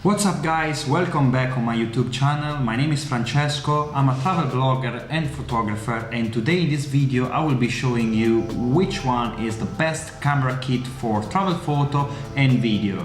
What's up guys, welcome back on my YouTube channel. My name is Francesco, I'm a travel blogger and photographer, and today in this video I will be showing you which one is the best camera kit for travel photo and video.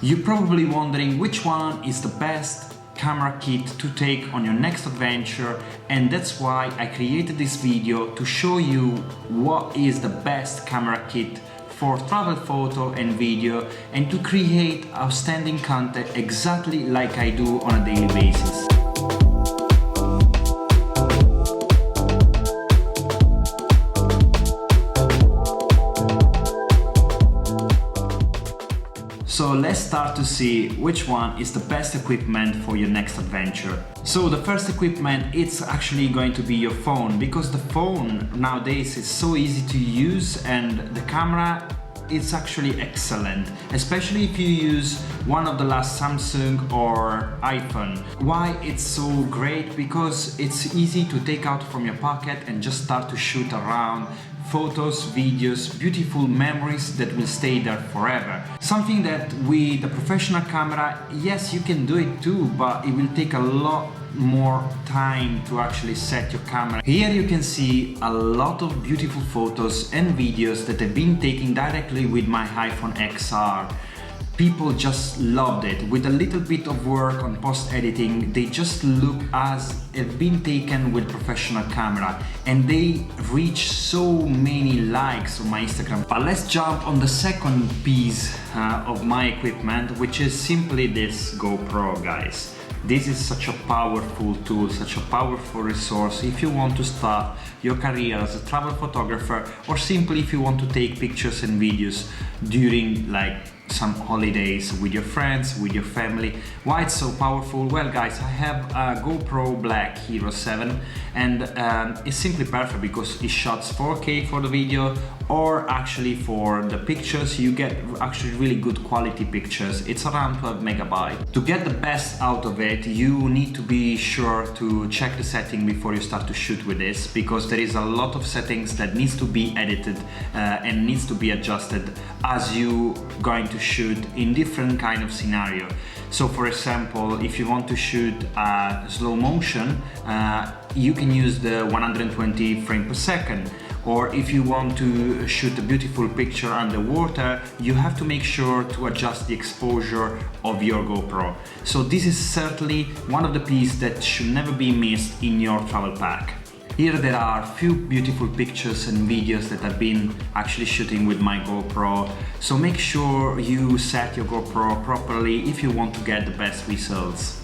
You're probably wondering which one is the best camera kit to take on your next adventure, and that's why I created this video to show you what is the best camera kit for travel photo and video, and to create outstanding content exactly like I do on a daily basis. So let's start to see which one is the best equipment for your next adventure. So the first equipment, it's actually going to be your phone, because the phone nowadays is so easy to use and the camera is actually excellent, especially if you use one of the last Samsung or iPhone. Why it's so great? Because it's easy to take out from your pocket and just start to shoot around. Photos, videos, beautiful memories that will stay there forever. Something that with the professional camera, yes, you can do it too, but it will take a lot more time to actually set your camera. Here you can see a lot of beautiful photos and videos that have been taken directly with my iPhone XR. People just loved it. With a little bit of work on post-editing, they just look as have been taken with professional camera, and they reach so many likes on my Instagram. But let's jump on the second piece of my equipment, which is simply this GoPro, guys. This is such a powerful tool, such a powerful resource if you want to start your career as a travel photographer, or simply if you want to take pictures and videos during some holidays with your friends, with your family. Why it's so powerful? Well guys, I have a GoPro Black Hero 7, and it's simply perfect because it shoots 4K for the video, or actually for the pictures you get actually really good quality pictures. It's around 12 megabytes. To get the best out of it, you need to be sure to check the setting before you start to shoot with this, because there is a lot of settings that needs to be edited and needs to be adjusted as you going to shoot in different kind of scenario. So for example, if you want to shoot slow motion, you can use the 120 frames per second. Or if you want to shoot a beautiful picture underwater, you have to make sure to adjust the exposure of your GoPro. So this is certainly one of the pieces that should never be missed in your travel pack. Here there are a few beautiful pictures and videos that I've been actually shooting with my GoPro, so make sure you set your GoPro properly if you want to get the best results.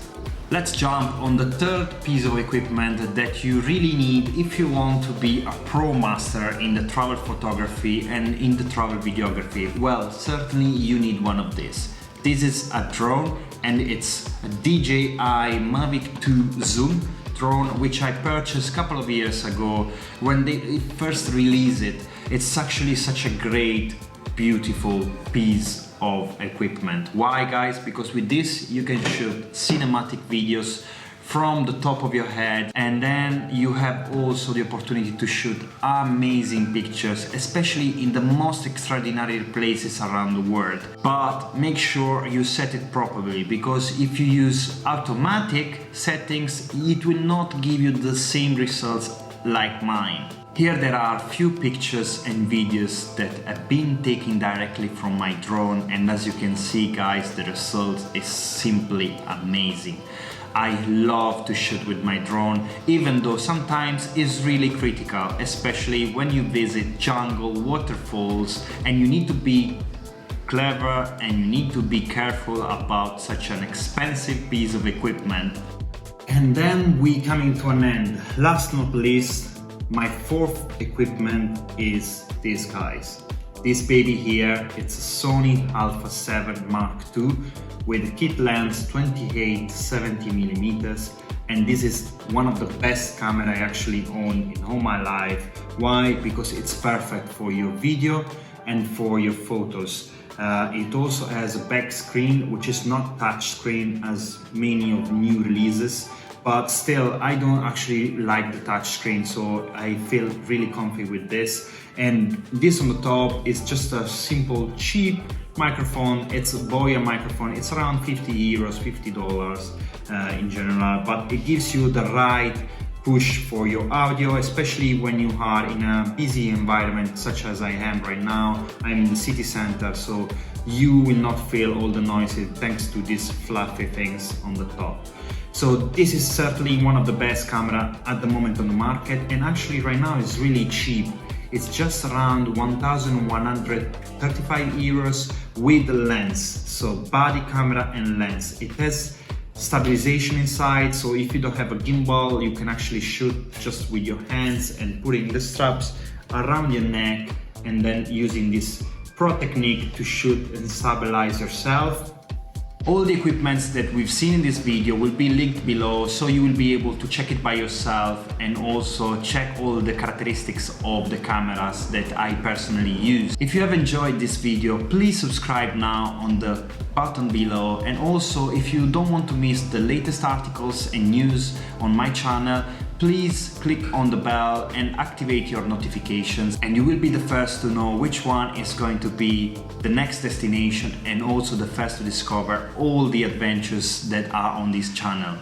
Let's jump on the third piece of equipment that you really need if you want to be a pro master in the travel photography and in the travel videography. Well, certainly you need one of these. This is a drone, and it's a DJI Mavic 2 Zoom drone, which I purchased a couple of years ago when they first released it. It's actually such a great, beautiful piece of equipment. Why guys? Because with this you can shoot cinematic videos from the top of your head, and then you have also the opportunity to shoot amazing pictures, especially in the most extraordinary places around the world. But make sure you set it properly, because if you use automatic settings, it will not give you the same results like mine. Here there are a few pictures and videos that have been taken directly from my drone, and as you can see guys, the result is simply amazing. I love to shoot with my drone, even though sometimes it's really critical, especially when you visit jungle, waterfalls, and you need to be clever and you need to be careful about such an expensive piece of equipment. And then we coming to an end. Last not least, my fourth equipment is this, guys. This baby here, it's a Sony Alpha 7 Mark II with a kit lens 28-70mm, and this is one of the best camera I actually own in all my life. Why? Because it's perfect for your video and for your photos. It also has a back screen, which is not touch screen as many of new releases, but still I don't actually like the touch screen, so I feel really comfy with this. And this on the top is just a simple cheap microphone. It's a Boya microphone. It's around 50 euros, $50 in general, but it gives you the right push for your audio, especially when you are in a busy environment such as I am right now. I'm in the city center, so you will not feel all the noises thanks to these fluffy things on the top. So this is certainly one of the best camera at the moment on the market, and actually right now it's really cheap. It's just around 1,135 euros with the lens, so body camera and lens. It has stabilization inside, so if you don't have a gimbal, you can actually shoot just with your hands and putting the straps around your neck and then using this pro technique to shoot and stabilize yourself. All the equipments that we've seen in this video will be linked below, so you will be able to check it by yourself and also check all the characteristics of the cameras that I personally use. If you have enjoyed this video, please subscribe now on the button below, and also if you don't want to miss the latest articles and news on my channel, please click on the bell and activate your notifications, and you will be the first to know which one is going to be the next destination, and also the first to discover all the adventures that are on this channel.